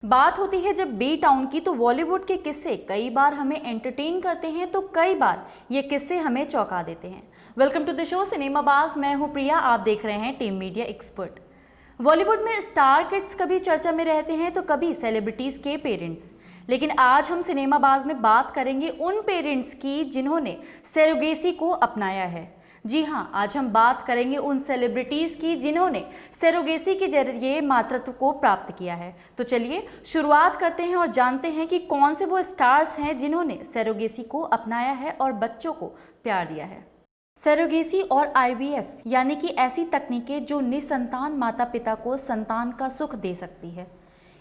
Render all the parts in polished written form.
बात होती है जब बी टाउन की तो बॉलीवुड के किस्से कई बार हमें एंटरटेन करते हैं तो कई बार ये किस्से हमें चौंका देते हैं। Welcome to the show Cinemabaaz. मैं हूं प्रिया, आप देख रहे हैं टीम मीडिया एक्सपर्ट। बॉलीवुड में स्टार किड्स कभी चर्चा में रहते हैं तो कभी सेलिब्रिटीज के पेरेंट्स, लेकिन आज हम सिनेमाबाज में बात करेंगे उन पेरेंट्स की जिन्होंने सरोगेसी को अपनाया है। जी हाँ, आज हम बात करेंगे उन सेलिब्रिटीज़ की जिन्होंने सरोगेसी के जरिए मातृत्व को प्राप्त किया है। तो चलिए शुरुआत करते हैं और जानते हैं कि कौन से वो स्टार्स हैं जिन्होंने सरोगेसी को अपनाया है और बच्चों को प्यार दिया है। सरोगेसी और आईवीएफ यानी कि ऐसी तकनीकें जो निसंतान माता पिता को संतान का सुख दे सकती है।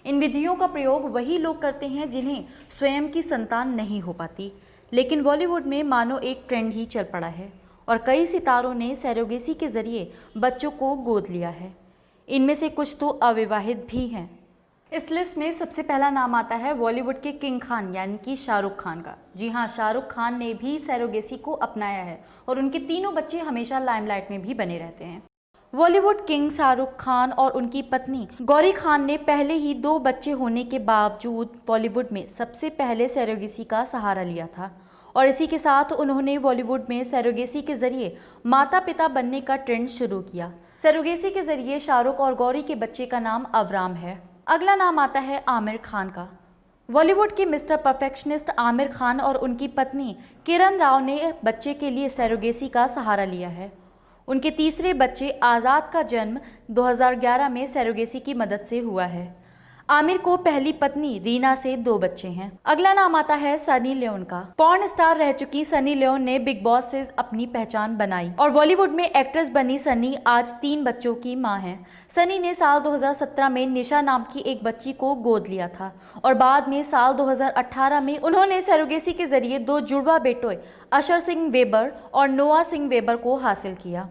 इन विधियों का प्रयोग वही लोग करते हैं जिन्हें स्वयं की संतान नहीं हो पाती, लेकिन बॉलीवुड में मानो एक ट्रेंड ही चल पड़ा है और कई सितारों ने सरोगेसी के जरिए बच्चों को गोद लिया है। इनमें से कुछ तो अविवाहित भी हैं। इस लिस्ट में सबसे पहला नाम आता है बॉलीवुड के किंग खान यानी कि शाहरुख खान का। जी हाँ, शाहरुख खान ने भी सरोगेसी को अपनाया है और उनके तीनों बच्चे हमेशा लाइमलाइट में भी बने रहते हैं। बॉलीवुड किंग शाहरुख खान और उनकी पत्नी गौरी खान ने पहले ही 2 बच्चे होने के बावजूद बॉलीवुड में सबसे पहले सरोगेसी का सहारा लिया था और इसी के साथ उन्होंने बॉलीवुड में सरोगेसी के जरिए माता पिता बनने का ट्रेंड शुरू किया। सरोगेसी के जरिए शाहरुख और गौरी के बच्चे का नाम अवराम है। अगला नाम आता है आमिर खान का। बॉलीवुड के मिस्टर परफेक्शनिस्ट आमिर खान और उनकी पत्नी किरण राव ने बच्चे के लिए सरोगेसी का सहारा लिया है। उनके तीसरे बच्चे आज़ाद का जन्म 2011 में सरोगेसी की मदद से हुआ है। आमिर को पहली पत्नी रीना से 2 बच्चे हैं। अगला नाम आता है सनी लियोन का। पॉर्न स्टार रह चुकी सनी लियोन ने बिग बॉस से अपनी पहचान बनाई और बॉलीवुड में एक्ट्रेस बनी सनी आज 3 बच्चों की मां है। सनी ने साल 2017 में निशा नाम की एक बच्ची को गोद लिया था और बाद में साल 2018 में उन्होंने सरोगेसी के जरिए 2 जुड़वा बेटों अशर सिंह वेबर और नोआ सिंह वेबर को हासिल किया।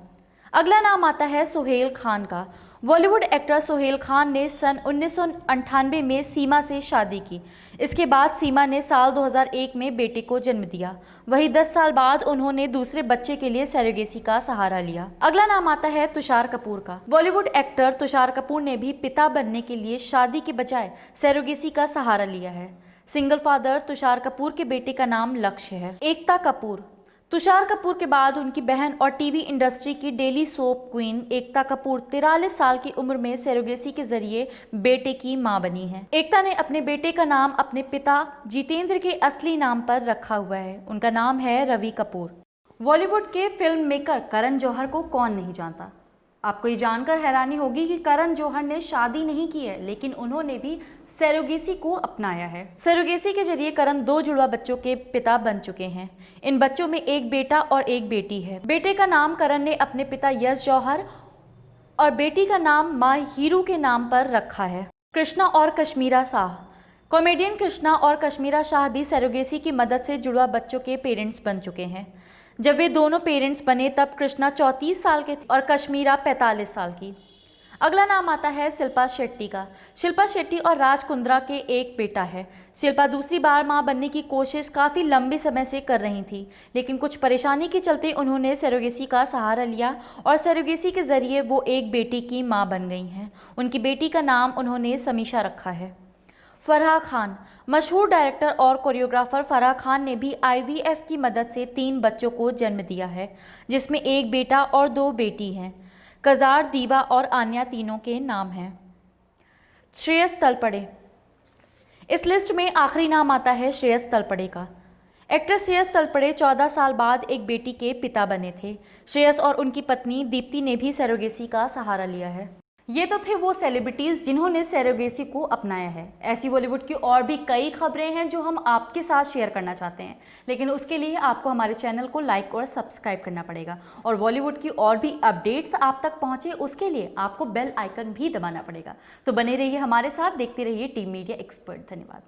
अगला नाम आता है सोहेल खान का। बॉलीवुड एक्टर सोहेल खान ने सन 1998 में सीमा से शादी की। इसके बाद सीमा ने साल 2001 में बेटे को जन्म दिया। वही 10 साल बाद उन्होंने दूसरे बच्चे के लिए सरोगेसी का सहारा लिया। अगला नाम आता है तुषार कपूर का। बॉलीवुड एक्टर तुषार कपूर ने भी पिता बनने के लिए शादी के बजाय सरोगेसी का सहारा लिया है। सिंगल फादर तुषार कपूर के बेटे का नाम लक्ष्य है। एकता कपूर। तुषार कपूर के बाद उनकी बहन और टीवी इंडस्ट्री की daily soap queen Ekta Kapoor 43 साल की उम्र में सरोगेसी के जरिए बेटे की मां बनी है। एकता ने अपने बेटे का नाम अपने पिता जितेंद्र के असली नाम पर रखा हुआ है। उनका नाम है रवि कपूर। बॉलीवुड के फिल्म मेकर करण जौहर को कौन नहीं जानता। आपको ये जानकर हैरानी होगी कि करण जौहर ने शादी नहीं की है, लेकिन उन्होंने भी सरोगेसी को अपनाया है। सरोगेसी के जरिए करण 2 जुड़वा बच्चों के पिता बन चुके हैं। इन बच्चों में एक बेटा और एक बेटी है। बेटे का नाम करण ने अपने पिता यश जौहर और बेटी का नाम मां हीरू के नाम पर रखा है। कृष्णा और कश्मीरा शाह। कॉमेडियन कृष्णा और कश्मीरा शाह भी सरोगेसी की मदद से जुड़वा बच्चों के पेरेंट्स बन चुके हैं। जब वे दोनों पेरेंट्स बने तब कृष्णा 34 साल के थे और कश्मीरा 45 साल की। अगला नाम आता है शिल्पा शेट्टी का। शिल्पा शेट्टी और राज कुंद्रा के एक बेटा है। शिल्पा दूसरी बार मां बनने की कोशिश काफ़ी लंबे समय से कर रही थी, लेकिन कुछ परेशानी के चलते उन्होंने सरोगेसी का सहारा लिया और सरोगेसी के जरिए वो एक बेटी की मां बन गई हैं। उनकी बेटी का नाम उन्होंने समीशा रखा है। फराह खान। मशहूर डायरेक्टर और कोरियोग्राफर फराह खान ने भी आईवीएफ की मदद से 3 बच्चों को जन्म दिया है, जिसमें एक बेटा और 2 बेटी हैं। कजार, दीवा और आन्या तीनों के नाम हैं। श्रेयस तलपड़े। इस लिस्ट में आखिरी नाम आता है श्रेयस तलपड़े का। एक्ट्रेस श्रेयस तलपड़े 14 साल बाद एक बेटी के पिता बने थे। श्रेयस और उनकी पत्नी दीप्ति ने भी सरोगेसी का सहारा लिया है। ये तो थे वो सेलिब्रिटीज़ जिन्होंने सरोगेसी को अपनाया है। ऐसी बॉलीवुड की और भी कई खबरें हैं जो हम आपके साथ शेयर करना चाहते हैं, लेकिन उसके लिए आपको हमारे चैनल को लाइक और सब्सक्राइब करना पड़ेगा और बॉलीवुड की और भी अपडेट्स आप तक पहुंचे उसके लिए आपको बेल आइकन भी दबाना पड़ेगा। तो बने रहिए हमारे साथ, देखते रहिए टीम मीडिया एक्सपर्ट। धन्यवाद।